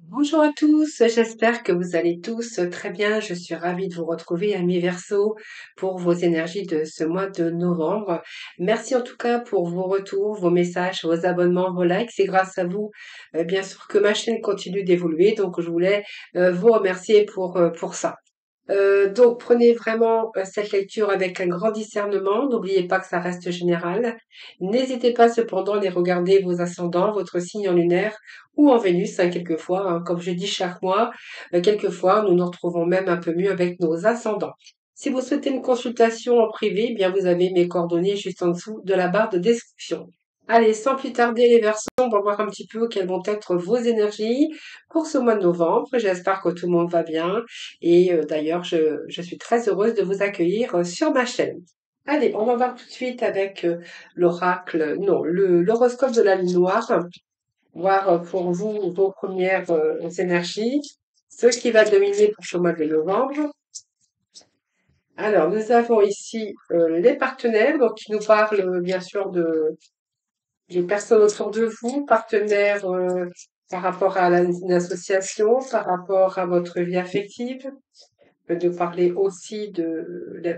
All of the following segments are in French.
Bonjour à tous, j'espère que vous allez tous très bien. Je suis ravie de vous retrouver, amis Verseau, pour vos énergies de ce mois de novembre. Merci en tout cas pour vos retours, vos messages, vos abonnements, vos likes. C'est grâce à vous, bien sûr, que ma chaîne continue d'évoluer. Donc, je voulais vous remercier pour ça. Donc prenez vraiment cette lecture avec un grand discernement. N'oubliez pas que ça reste général. N'hésitez pas cependant à aller regarder vos ascendants, votre signe en lunaire ou en Vénus, hein, quelquefois. Hein, comme je dis chaque mois, quelquefois nous nous retrouvons même un peu mieux avec nos ascendants. Si vous souhaitez une consultation en privé, eh bien vous avez mes coordonnées juste en dessous de la barre de description. Allez, sans plus tarder les Verseaux, on va voir un petit peu quelles vont être vos énergies pour ce mois de novembre. J'espère que tout le monde va bien. Et d'ailleurs, je suis très heureuse de vous accueillir sur ma chaîne. Allez, on va voir tout de suite avec l'oracle, non, l'horoscope de la lune noire, voir pour vous vos premières énergies, ce qui va dominer pour ce mois de novembre. Alors, nous avons ici les partenaires, donc qui nous parlent bien sûr des personnes autour de vous, partenaires par rapport à une association, par rapport à votre vie affective, de parler aussi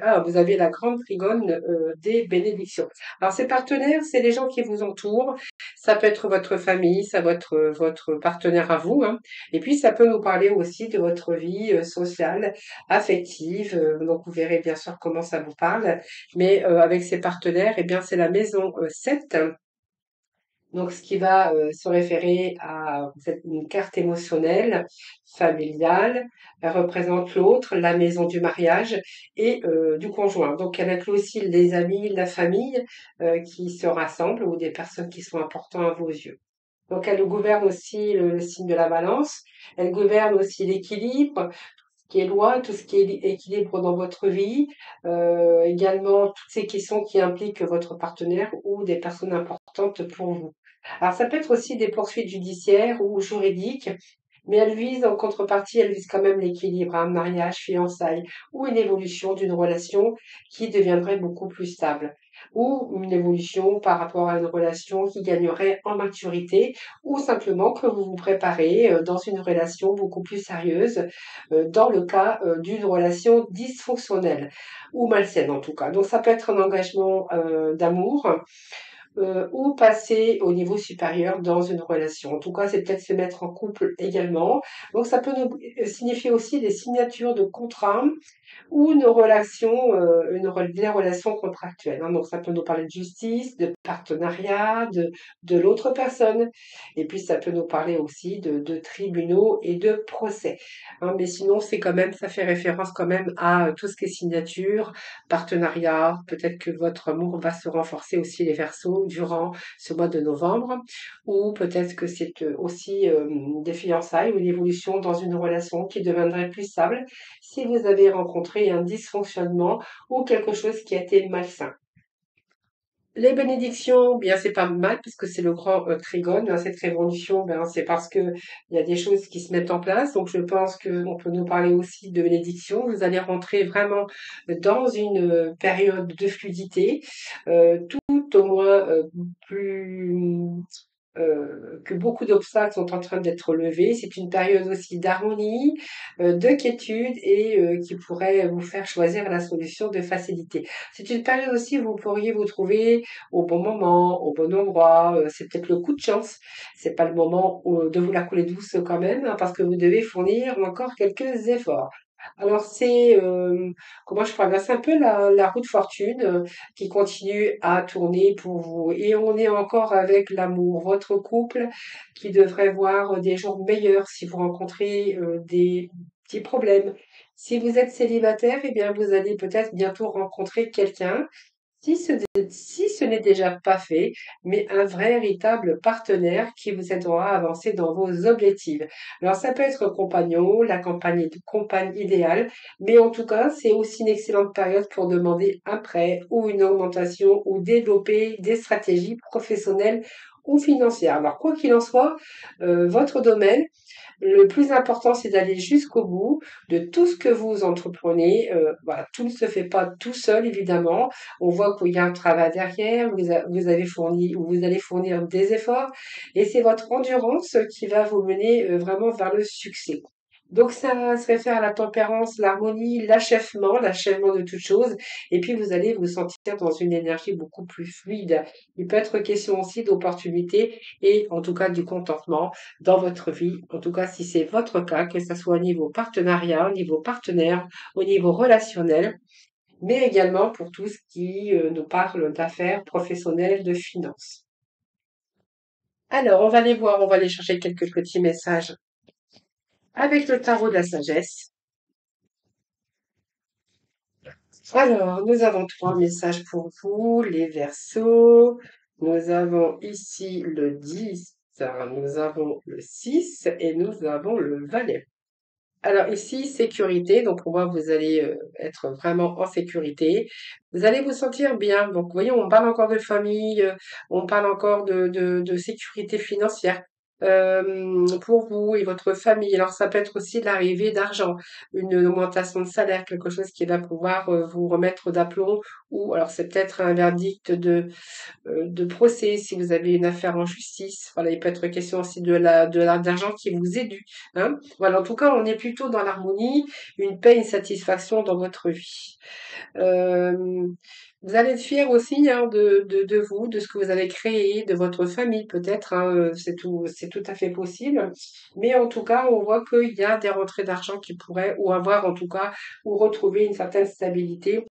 Ah, vous avez la grande trigone des bénédictions. Alors, ces partenaires, c'est les gens qui vous entourent. Ça peut être votre famille, ça peut être votre partenaire à vous, hein. Et puis, ça peut nous parler aussi de votre vie sociale, affective. Donc, vous verrez bien sûr comment ça vous parle. Mais avec ces partenaires, eh bien, c'est la maison 7. Donc, ce qui va se référer à une carte émotionnelle, familiale, elle représente l'autre, la maison du mariage et du conjoint. Donc, elle inclut aussi les amis, la famille qui se rassemblent ou des personnes qui sont importantes à vos yeux. Donc, elle gouverne aussi le signe de la balance. Elle gouverne aussi l'équilibre, tout ce qui est loi, tout ce qui est équilibre dans votre vie, également toutes ces questions qui impliquent votre partenaire ou des personnes importantes pour vous. Alors, ça peut être aussi des poursuites judiciaires ou juridiques, mais elle vise, en contrepartie, elle vise quand même l'équilibre, un mariage, fiançailles, ou une évolution d'une relation qui deviendrait beaucoup plus stable, ou une évolution par rapport à une relation qui gagnerait en maturité, ou simplement que vous vous préparez dans une relation beaucoup plus sérieuse, dans le cas d'une relation dysfonctionnelle, ou malsaine en tout cas. Donc ça peut être un engagement d'amour, ou passer au niveau supérieur dans une relation. En tout cas, c'est peut-être se mettre en couple également. Donc, ça peut nous signifier aussi des signatures de contrats ou une relation, des relations contractuelles. Hein. Donc, ça peut nous parler de justice, de partenariat, de l'autre personne. Et puis, ça peut nous parler aussi de tribunaux et de procès. Hein. Mais sinon, c'est quand même, ça fait référence quand même à tout ce qui est signature, partenariat. Peut-être que votre amour va se renforcer aussi les Verseaux durant ce mois de novembre. Ou peut-être que c'est aussi des fiançailles ou une évolution dans une relation qui deviendrait plus stable si vous avez rencontré un dysfonctionnement ou quelque chose qui a été malsain. Les bénédictions, bien c'est pas mal parce que c'est le grand trigone, hein, cette révolution, ben, c'est parce que il y a des choses qui se mettent en place. Donc je pense qu'on peut nous parler aussi de bénédictions. Vous allez rentrer vraiment dans une période de fluidité, tout au moins plus que beaucoup d'obstacles sont en train d'être levés. C'est une période aussi d'harmonie, de quiétude et qui pourrait vous faire choisir la solution de facilité. C'est une période aussi où vous pourriez vous trouver au bon moment, au bon endroit. C'est peut-être le coup de chance. C'est pas le moment de vous la couler douce quand même, hein, parce que vous devez fournir encore quelques efforts. Alors c'est, comment je pourrais dire? C'est un peu la roue de fortune, qui continue à tourner pour vous et on est encore avec l'amour. Votre couple qui devrait voir des jours meilleurs si vous rencontrez, des petits problèmes. Si vous êtes célibataire, eh bien, vous allez peut-être bientôt rencontrer quelqu'un si ce n'est déjà pas fait, mais un véritable partenaire qui vous aidera à avancer dans vos objectifs. Alors ça peut être compagnon, la compagne idéale, mais en tout cas, c'est aussi une excellente période pour demander un prêt ou une augmentation ou développer des stratégies professionnelles ou financière. Alors, quoi qu'il en soit, votre domaine, le plus important, c'est d'aller jusqu'au bout de tout ce que vous entreprenez. Voilà, tout ne se fait pas tout seul, évidemment. On voit qu'il y a un travail derrière, vous avez fourni ou vous allez fournir des efforts, et c'est votre endurance qui va vous mener vraiment vers le succès. Donc ça se réfère à la tempérance, l'harmonie, l'achèvement de toute chose, et puis vous allez vous sentir dans une énergie beaucoup plus fluide. Il peut être question aussi d'opportunités et en tout cas du contentement dans votre vie, en tout cas si c'est votre cas, que ce soit au niveau partenariat, au niveau partenaire, au niveau relationnel, mais également pour tout ce qui nous parle d'affaires professionnelles, de finances. Alors, on va aller voir, on va aller chercher quelques petits messages avec le tarot de la sagesse. Alors, nous avons trois messages pour vous, les Verseaux. Nous avons ici le 10, nous avons le 6 et nous avons le Valet. Alors ici, sécurité, donc pour moi, vous allez être vraiment en sécurité. Vous allez vous sentir bien. Donc, vous voyez, on parle encore de famille, on parle encore de sécurité financière pour vous et votre famille. Alors, ça peut être aussi l'arrivée d'argent, une augmentation de salaire, quelque chose qui va pouvoir vous remettre d'aplomb. Ou alors, c'est peut-être un verdict de procès, si vous avez une affaire en justice. Voilà, il peut être question aussi d'argent qui vous est dû. Hein. Voilà, en tout cas, on est plutôt dans l'harmonie, une paix, une satisfaction dans votre vie. Euh, Vous allez être fiers aussi hein, de vous, de ce que vous avez créé, de votre famille peut-être. Hein, c'est tout à fait possible. Mais en tout cas, on voit qu'il y a des rentrées d'argent qui pourraient, ou avoir en tout cas, ou retrouver une certaine stabilité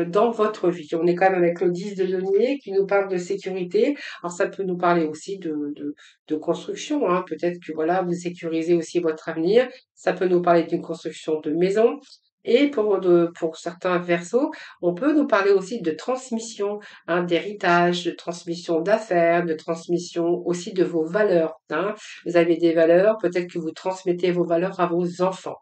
dans votre vie. On est quand même avec le 10 de denier qui nous parle de sécurité. Alors ça peut nous parler aussi de construction. Hein. Peut-être que voilà, vous sécurisez aussi votre avenir. Ça peut nous parler d'une construction de maison. Et pour certains versos, on peut nous parler aussi de transmission, hein, d'héritage, de transmission d'affaires, de transmission aussi de vos valeurs. Hein. Vous avez des valeurs, peut-être que vous transmettez vos valeurs à vos enfants.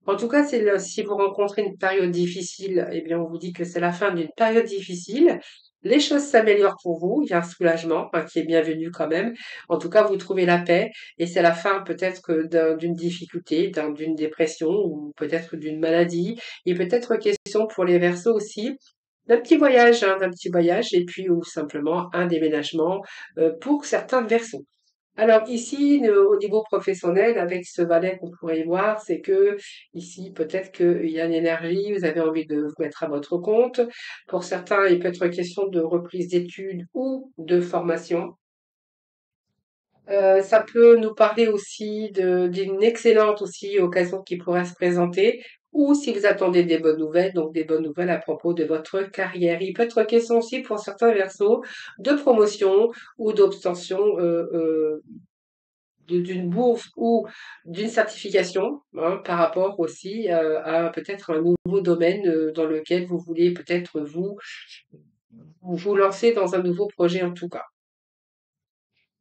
En tout cas, si vous rencontrez une période difficile, eh bien, on vous dit que c'est la fin d'une période difficile. Les choses s'améliorent pour vous, il y a un soulagement hein, qui est bienvenu quand même. En tout cas, vous trouvez la paix et c'est la fin peut-être que d'une difficulté, d'une dépression ou peut-être d'une maladie. Il peut être question pour les Verseaux aussi d'un petit voyage, hein, d'un petit voyage et puis ou simplement un déménagement pour certains Verseaux. Alors ici, au niveau professionnel, avec ce valet qu'on pourrait y voir, c'est que ici, peut-être qu'il y a une énergie, vous avez envie de vous mettre à votre compte. Pour certains, il peut être question de reprise d'études ou de formation. Ça peut nous parler aussi d'une excellente aussi occasion qui pourrait se présenter, ou si vous attendez des bonnes nouvelles, donc des bonnes nouvelles à propos de votre carrière. Il peut être question aussi pour certains versos de promotion ou d'obtention d'une bourse ou d'une certification hein, par rapport aussi à peut-être un nouveau domaine dans lequel vous voulez peut-être vous lancer dans un nouveau projet en tout cas.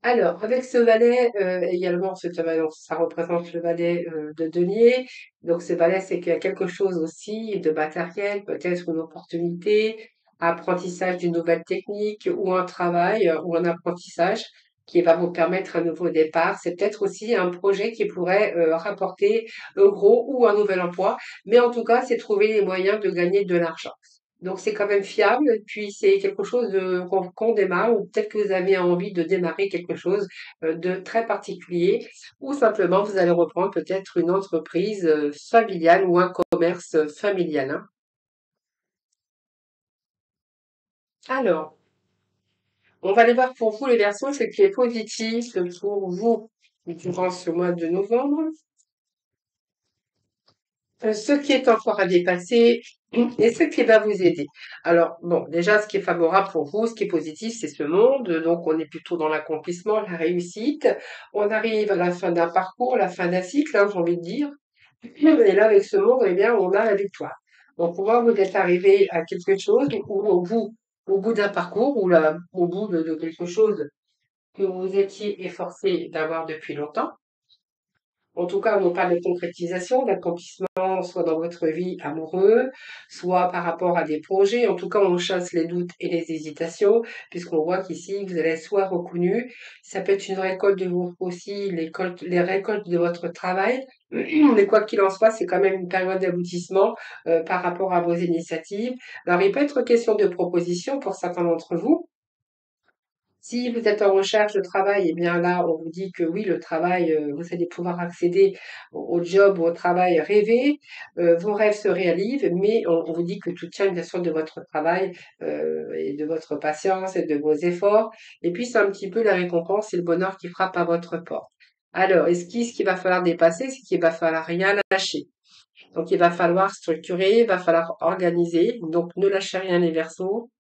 Alors, avec ce valet, également, ça représente le valet de denier. Donc, ce valet, c'est qu'il y a quelque chose aussi de matériel, peut-être une opportunité, apprentissage d'une nouvelle technique ou un travail ou un apprentissage qui va vous permettre un nouveau départ. C'est peut-être aussi un projet qui pourrait rapporter un gros ou un nouvel emploi. Mais en tout cas, c'est trouver les moyens de gagner de l'argent. Donc c'est quand même fiable, puis c'est quelque chose qu'on démarre, ou peut-être que vous avez envie de démarrer quelque chose de très particulier, ou simplement vous allez reprendre peut-être une entreprise familiale ou un commerce familial. Hein. Alors, on va aller voir pour vous les versions, ce qui est positif pour vous durant ce mois de novembre. Ce qui est encore à dépasser et ce qui va vous aider. Alors, bon, déjà, ce qui est favorable pour vous, ce qui est positif, c'est ce monde. Donc, on est plutôt dans l'accomplissement, la réussite. On arrive à la fin d'un parcours, la fin d'un cycle, hein, j'ai envie de dire. Et là, avec ce monde, eh bien, on a la victoire. Donc, pour moi, vous êtes arrivé à quelque chose ou au bout d'un parcours ou là, au bout de quelque chose que vous étiez efforcé d'avoir depuis longtemps. En tout cas, on parle de concrétisation, d'accomplissement, soit dans votre vie amoureuse, soit par rapport à des projets. En tout cas, on chasse les doutes et les hésitations, puisqu'on voit qu'ici, vous allez être soit reconnu, ça peut être une récolte de vous aussi, les récoltes de votre travail. Mais quoi qu'il en soit, c'est quand même une période d'aboutissement par rapport à vos initiatives. Alors, il peut être question de proposition pour certains d'entre vous. Si vous êtes en recherche de travail, eh bien là, on vous dit que oui, le travail, vous allez pouvoir accéder au job ou au travail rêvé. Vos rêves se réalisent, mais on vous dit que tout tient bien sûr de votre travail et de votre patience et de vos efforts. Et puis, c'est un petit peu la récompense et le bonheur qui frappe à votre porte. Alors, ce qu'il va falloir dépasser, c'est qu'il va falloir rien lâcher. Donc, il va falloir structurer, il va falloir organiser. Donc, ne lâchez rien les Verseaux.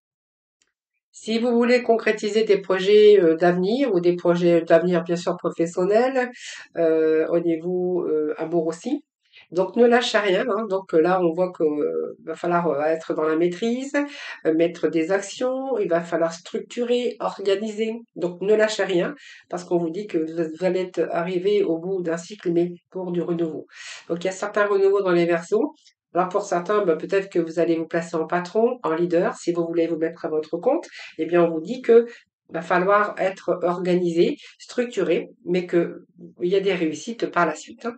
Si vous voulez concrétiser des projets d'avenir ou des projets d'avenir bien sûr professionnels, au niveau amour aussi. Donc ne lâchez rien, hein. Donc là, on voit qu'il va falloir être dans la maîtrise, mettre des actions, il va falloir structurer, organiser. Donc ne lâchez rien, parce qu'on vous dit que vous allez être arrivé au bout d'un cycle, mais pour du renouveau. Donc il y a certains renouveaux dans les versos. Alors pour certains, peut-être que vous allez vous placer en patron, en leader, si vous voulez vous mettre à votre compte. Eh bien, on vous dit que va falloir être organisé, structuré, mais que il y a des réussites par la suite, hein.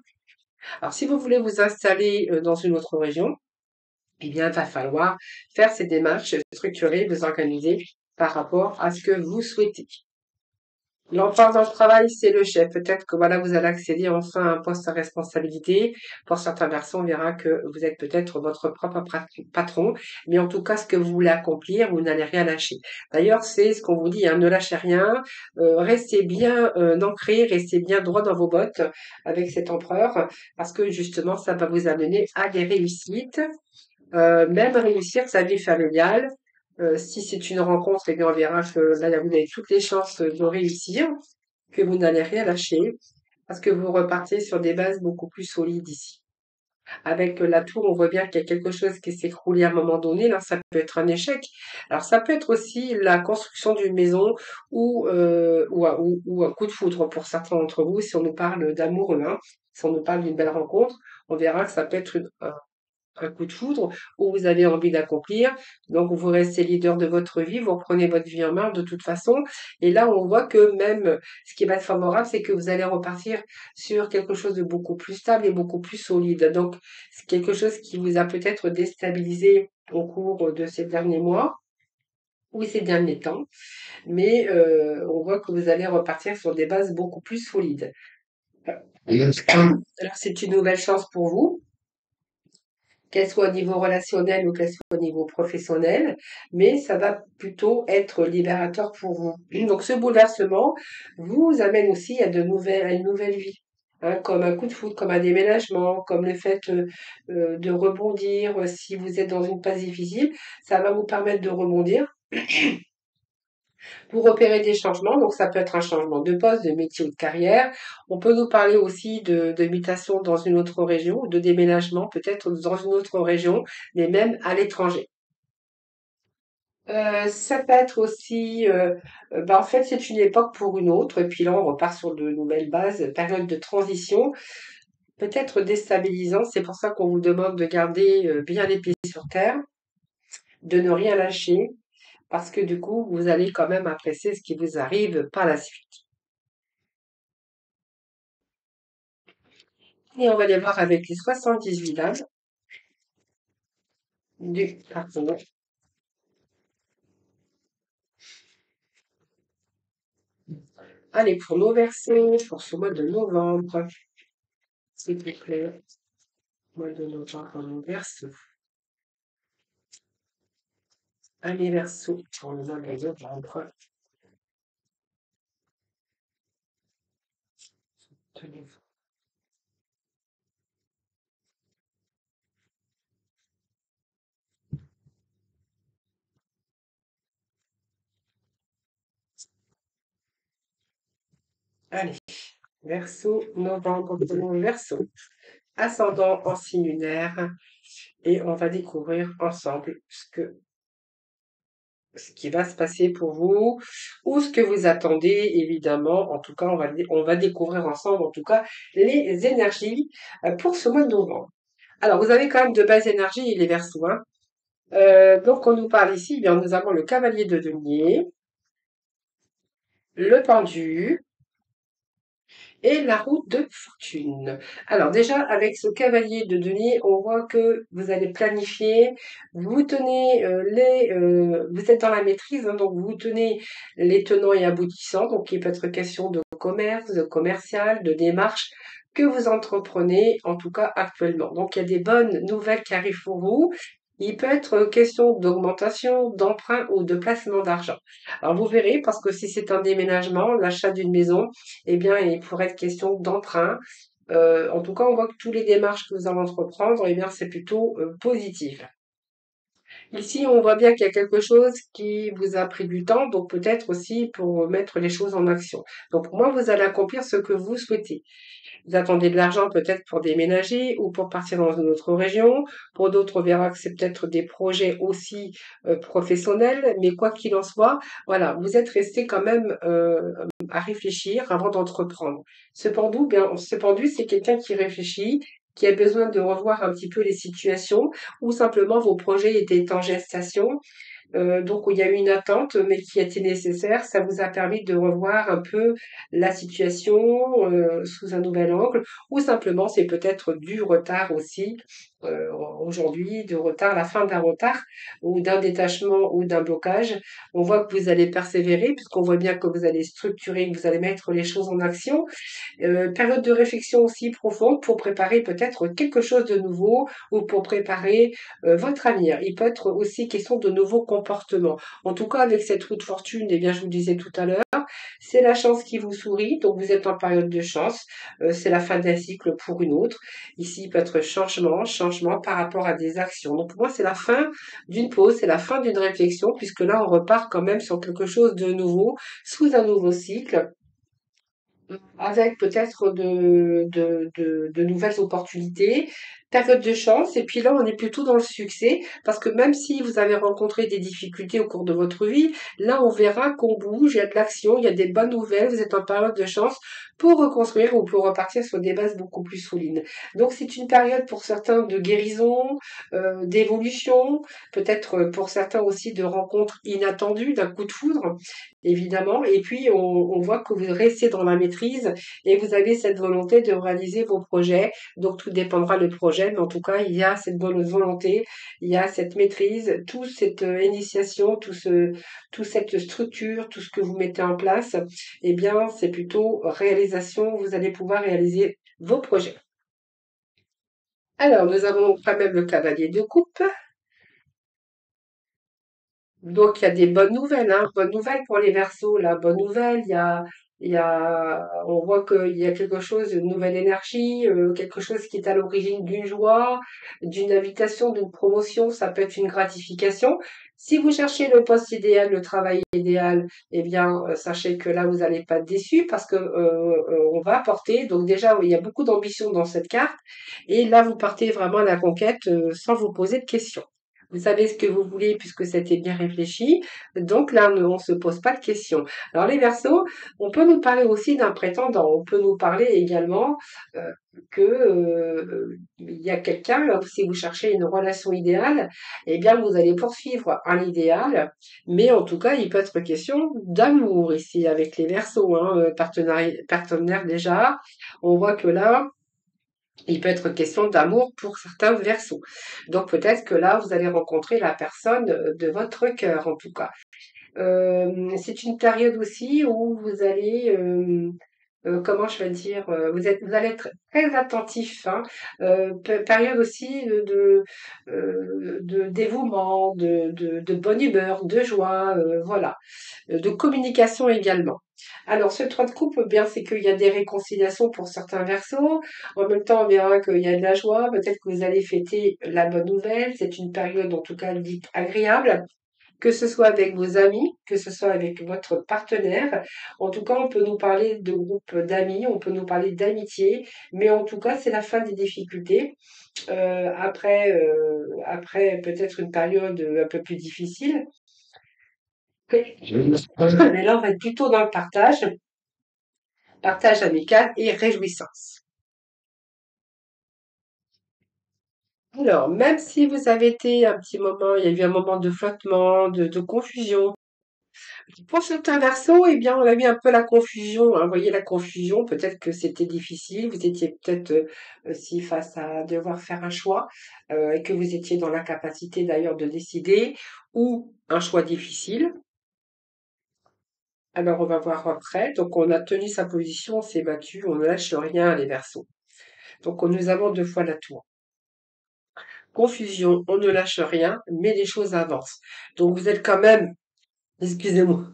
Alors, si vous voulez vous installer dans une autre région, eh bien, il va falloir faire ces démarches structurées, vous organiser par rapport à ce que vous souhaitez. L'emphase dans le travail, c'est le chef. Peut-être que voilà, vous allez accéder enfin à un poste à responsabilité. Pour certains personnes, on verra que vous êtes peut-être votre propre patron, mais en tout cas, ce que vous voulez accomplir, vous n'allez rien lâcher. D'ailleurs, c'est ce qu'on vous dit, hein, ne lâchez rien, restez bien ancré, restez bien droit dans vos bottes avec cet empereur, parce que justement, ça va vous amener à des réussites. Même réussir sa vie familiale. Si c'est une rencontre, eh bien, on verra que là, vous avez toutes les chances de réussir, que vous n'allez rien lâcher, parce que vous repartez sur des bases beaucoup plus solides ici. Avec la tour, on voit bien qu'il y a quelque chose qui s'est écroulé à un moment donné. Là, ça peut être un échec. Alors, ça peut être aussi la construction d'une maison ou un coup de foudre pour certains d'entre vous. Si on nous parle d'amour humain, si on nous parle d'une belle rencontre, on verra que ça peut être un coup de foudre où vous avez envie d'accomplir. Donc, vous restez leader de votre vie, vous reprenez votre vie en main de toute façon. Et là, on voit que même ce qui va être favorable, c'est que vous allez repartir sur quelque chose de beaucoup plus stable et beaucoup plus solide. Donc, c'est quelque chose qui vous a peut-être déstabilisé au cours de ces derniers mois ou ces derniers temps. Mais on voit que vous allez repartir sur des bases beaucoup plus solides. Alors, c'est une nouvelle chance pour vous, qu'elle soit au niveau relationnel ou qu'elle soit au niveau professionnel, mais ça va plutôt être libérateur pour vous. Donc ce bouleversement vous amène aussi à une nouvelle vie, hein, comme un coup de foudre, comme un déménagement, comme le fait de rebondir. Si vous êtes dans une phase difficile, ça va vous permettre de rebondir pour opérer des changements. Donc, ça peut être un changement de poste, de métier ou de carrière. On peut nous parler aussi de mutation dans une autre région, de déménagement peut-être dans une autre région, mais même à l'étranger. Ça peut être aussi, en fait, c'est une époque pour une autre, et puis là, on repart sur de nouvelles bases, période de transition, peut-être déstabilisant. C'est pour ça qu'on vous demande de garder bien les pieds sur terre, de ne rien lâcher, parce que du coup, vous allez quand même apprécier ce qui vous arrive par la suite. Et on va les voir avec les 78 dames du pardon. Allez, pour nos versets, pour ce mois de novembre, s'il vous plaît, mois de novembre, nos versets. Allez, verso, pour le mois de novembre. Tenez-vous. Allez, verso, novembre, pour le verso. Ascendant en signe lunaire. Et on va découvrir ensemble ce qui va se passer pour vous ou ce que vous attendez, évidemment. En tout cas, on va découvrir ensemble, en tout cas, les énergies pour ce mois de novembre. Alors, vous avez quand même de belles énergies, les Verseaux, hein. Donc, on nous parle ici, eh bien, nous avons le cavalier de denier, le pendu, et la roue de fortune. Alors déjà, avec ce cavalier de denier, on voit que vous allez planifier, vous tenez vous êtes dans la maîtrise, hein, donc vous tenez les tenants et aboutissants, donc il peut être question de commerce, de commercial, de démarche que vous entreprenez, en tout cas actuellement. Donc il y a des bonnes nouvelles qui arrivent pour vous. Il peut être question d'augmentation, d'emprunt ou de placement d'argent. Alors vous verrez, parce que si c'est un déménagement, l'achat d'une maison, eh bien, il pourrait être question d'emprunt. En tout cas, on voit que tous les démarches que vous allez entreprendre, eh bien, c'est plutôt positif. Ici, on voit bien qu'il y a quelque chose qui vous a pris du temps, donc peut-être aussi pour mettre les choses en action. Donc, pour moi, vous allez accomplir ce que vous souhaitez. Vous attendez de l'argent peut-être pour déménager ou pour partir dans une autre région. Pour d'autres, on verra que c'est peut-être des projets aussi professionnels, mais quoi qu'il en soit, voilà, vous êtes resté quand même à réfléchir avant d'entreprendre. Cependant, c'est quelqu'un qui réfléchit, qui a besoin de revoir un petit peu les situations, ou simplement vos projets étaient en gestation donc il y a eu une attente, mais qui était nécessaire. Ça vous a permis de revoir un peu la situation sous un nouvel angle, ou simplement c'est peut-être du retard aussi aujourd'hui, de retard, la fin d'un retard ou d'un détachement ou d'un blocage. On voit que vous allez persévérer puisqu'on voit bien que vous allez structurer, que vous allez mettre les choses en action. Période de réflexion aussi profonde pour préparer peut-être quelque chose de nouveau ou pour préparer votre avenir. Il peut être aussi question de nouveaux comportements. En tout cas, avec cette roue de fortune, eh bien, je vous le disais tout à l'heure, c'est la chance qui vous sourit, donc vous êtes en période de chance. C'est la fin d'un cycle pour une autre. Ici, il peut être changement par rapport à des actions. Donc pour moi, c'est la fin d'une pause, c'est la fin d'une réflexion, puisque là, on repart quand même sur quelque chose de nouveau, sous un nouveau cycle avec peut-être de nouvelles opportunités, période de chance, et puis là, on est plutôt dans le succès, parce que même si vous avez rencontré des difficultés au cours de votre vie, là, on verra qu'on bouge, il y a de l'action, il y a des bonnes nouvelles, vous êtes en période de chance pour reconstruire ou pour repartir sur des bases beaucoup plus solides. Donc, c'est une période pour certains de guérison, d'évolution, peut-être pour certains aussi de rencontres inattendues, d'un coup de foudre, évidemment, et puis on voit que vous restez dans la maîtrise et vous avez cette volonté de réaliser vos projets. Donc tout dépendra le projet, mais en tout cas, il y a cette bonne volonté, il y a cette maîtrise, toute cette initiation, toute cette structure, tout ce que vous mettez en place, eh bien, c'est plutôt réalisation. Vous allez pouvoir réaliser vos projets. Alors, nous avons quand même le cavalier de coupe. Donc, il y a des bonnes nouvelles, hein. Bonnes nouvelles pour les Verseaux, là. Bonne nouvelle, on voit qu'il y a quelque chose, une nouvelle énergie, quelque chose qui est à l'origine d'une joie, d'une invitation, d'une promotion. Ça peut être une gratification. Si vous cherchez le poste idéal, le travail idéal, eh bien, sachez que là, vous n'allez pas être déçu parce que on va apporter. Donc déjà, il y a beaucoup d'ambition dans cette carte. Et là, vous partez vraiment à la conquête sans vous poser de questions. Vous savez ce que vous voulez puisque c'était bien réfléchi. Donc là, on ne se pose pas de questions. Alors les Verseaux, on peut nous parler aussi d'un prétendant. On peut nous parler également que il y a quelqu'un, si vous cherchez une relation idéale, eh bien vous allez poursuivre un idéal, mais en tout cas, il peut être question d'amour ici avec les Verseaux, hein, partenaire déjà. On voit que là, il peut être question d'amour pour certains Verseaux. Donc peut-être que là, vous allez rencontrer la personne de votre cœur, en tout cas. C'est une période aussi où vous allez, comment je vais dire, vous allez être très attentif, hein. Période aussi de dévouement, de bonne humeur, de joie, voilà, de communication également. Alors, ce 3 de coupe, eh bien, c'est qu'il y a des réconciliations pour certains Verseaux. En même temps, on verra qu'il y a de la joie. Peut-être que vous allez fêter la bonne nouvelle. C'est une période, en tout cas, dite agréable, que ce soit avec vos amis, que ce soit avec votre partenaire. En tout cas, on peut nous parler de groupe d'amis, on peut nous parler d'amitié, mais en tout cas, c'est la fin des difficultés. Après peut-être une période un peu plus difficile. Mais là, on va être plutôt dans le partage, partage amical et réjouissance. Alors, même si vous avez été un petit moment, il y a eu un moment de flottement, de confusion. Pour certains versos, eh bien, on a mis un peu la confusion, hein. Vous voyez la confusion, peut-être que c'était difficile, vous étiez peut-être aussi face à devoir faire un choix, et que vous étiez dans l'incapacité d'ailleurs de décider, ou un choix difficile. Alors, on va voir après. Donc, on a tenu sa position, on s'est battu, on ne lâche rien, les versos. Donc, nous avons deux fois la tour. Confusion, on ne lâche rien, mais les choses avancent. Donc, vous êtes quand même, excusez-moi,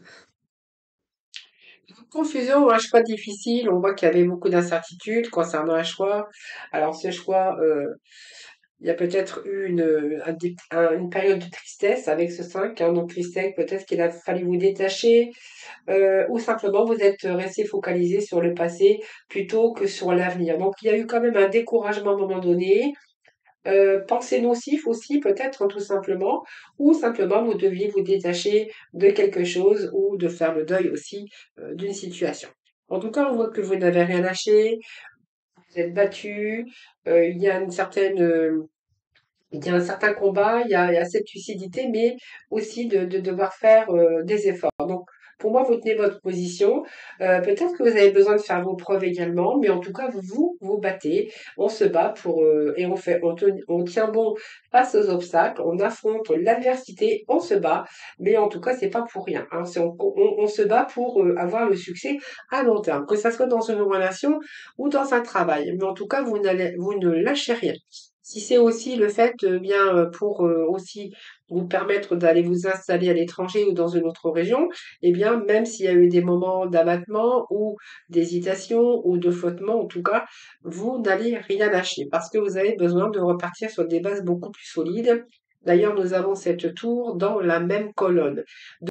confusion, un choix difficile. On voit qu'il y avait beaucoup d'incertitudes concernant un choix. Alors, ce choix, il y a peut-être eu une période de tristesse avec ce 5, hein, donc tristesse, peut-être qu'il a fallu vous détacher, ou simplement vous êtes resté focalisé sur le passé plutôt que sur l'avenir. Donc, il y a eu quand même un découragement à un moment donné, pensée nocif aussi peut-être, hein, tout simplement, ou simplement vous deviez vous détacher de quelque chose ou de faire le deuil aussi d'une situation. En tout cas, on voit que vous n'avez rien lâché, vous êtes battu, il y a une certaine il y a un certain combat, il y a cette lucidité, mais aussi de devoir faire des efforts. Donc, pour moi, vous tenez votre position. Peut-être que vous avez besoin de faire vos preuves également, mais en tout cas, vous battez. On se bat pour et on tient bon face aux obstacles. On affronte l'adversité, on se bat, mais en tout cas, c'est pas pour rien, hein. On se bat pour avoir le succès à long terme, que ça soit dans une relation ou dans un travail. Mais en tout cas, vous ne lâchez rien. Si c'est aussi le fait, bien, pour, aussi vous permettre d'aller vous installer à l'étranger ou dans une autre région, eh bien, même s'il y a eu des moments d'abattement ou d'hésitation ou de flottement, en tout cas, vous n'allez rien lâcher parce que vous avez besoin de repartir sur des bases beaucoup plus solides. D'ailleurs, nous avons cette tour dans la même colonne.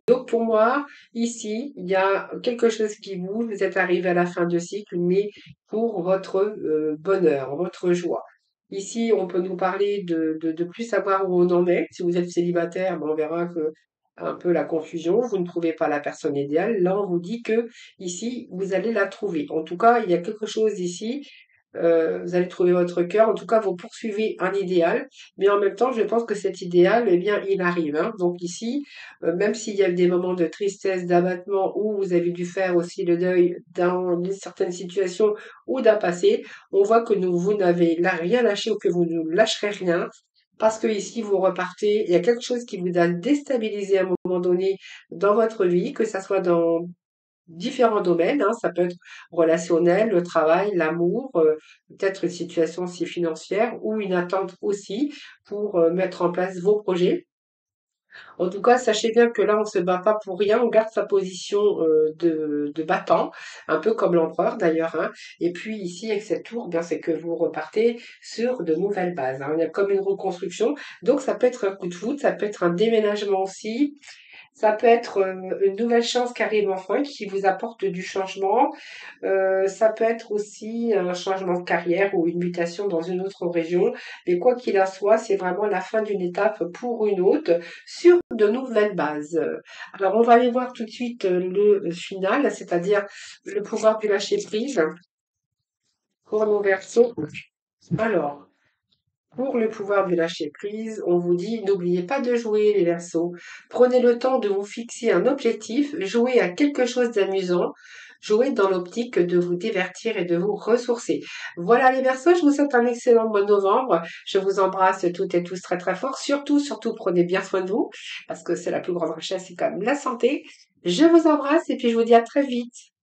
Donc, pour moi, ici, il y a quelque chose qui bouge. Vous êtes arrivé à la fin de cycle, mais pour votre bonheur, votre joie. Ici, on peut nous parler de plus savoir où on en est. Si vous êtes célibataire, ben, on verra que un peu la confusion, vous ne trouvez pas la personne idéale. Là, on vous dit que ici, vous allez la trouver. En tout cas, il y a quelque chose ici. Vous allez trouver votre cœur. En tout cas, vous poursuivez un idéal, mais en même temps, je pense que cet idéal, eh bien, il arrive, hein. Donc ici, même s'il y a eu des moments de tristesse, d'abattement, où vous avez dû faire aussi le deuil d'une certaine situation ou d'un passé, on voit que vous n'avez là rien lâché ou que vous ne lâcherez rien. Parce que ici, vous repartez, il y a quelque chose qui vous a déstabilisé à un moment donné dans votre vie, que ça soit dans différents domaines, hein. Ça peut être relationnel, le travail, l'amour, peut-être une situation aussi financière ou une attente aussi pour mettre en place vos projets. En tout cas, sachez bien que là, on se bat pas pour rien, on garde sa position de battant, un peu comme l'empereur d'ailleurs, hein. Et puis ici, avec cette tour, bien c'est que vous repartez sur de nouvelles bases, hein. Il y a comme une reconstruction. Donc ça peut être un coup de foot, ça peut être un déménagement aussi, ça peut être une nouvelle chance qui arrive enfin, qui vous apporte du changement. Ça peut être aussi un changement de carrière ou une mutation dans une autre région. Mais quoi qu'il en soit, c'est vraiment la fin d'une étape pour une autre sur de nouvelles bases. Alors, on va aller voir tout de suite le final, c'est-à-dire le pouvoir du lâcher prise pour nos versos. Alors, pour le pouvoir du lâcher prise, on vous dit n'oubliez pas de jouer les versos. Prenez le temps de vous fixer un objectif, jouez à quelque chose d'amusant, jouez dans l'optique de vous divertir et de vous ressourcer. Voilà les versos, je vous souhaite un excellent mois de novembre. Je vous embrasse toutes et tous très très fort. Surtout, prenez bien soin de vous parce que c'est la plus grande richesse, c'est quand même la santé. Je vous embrasse et puis je vous dis à très vite.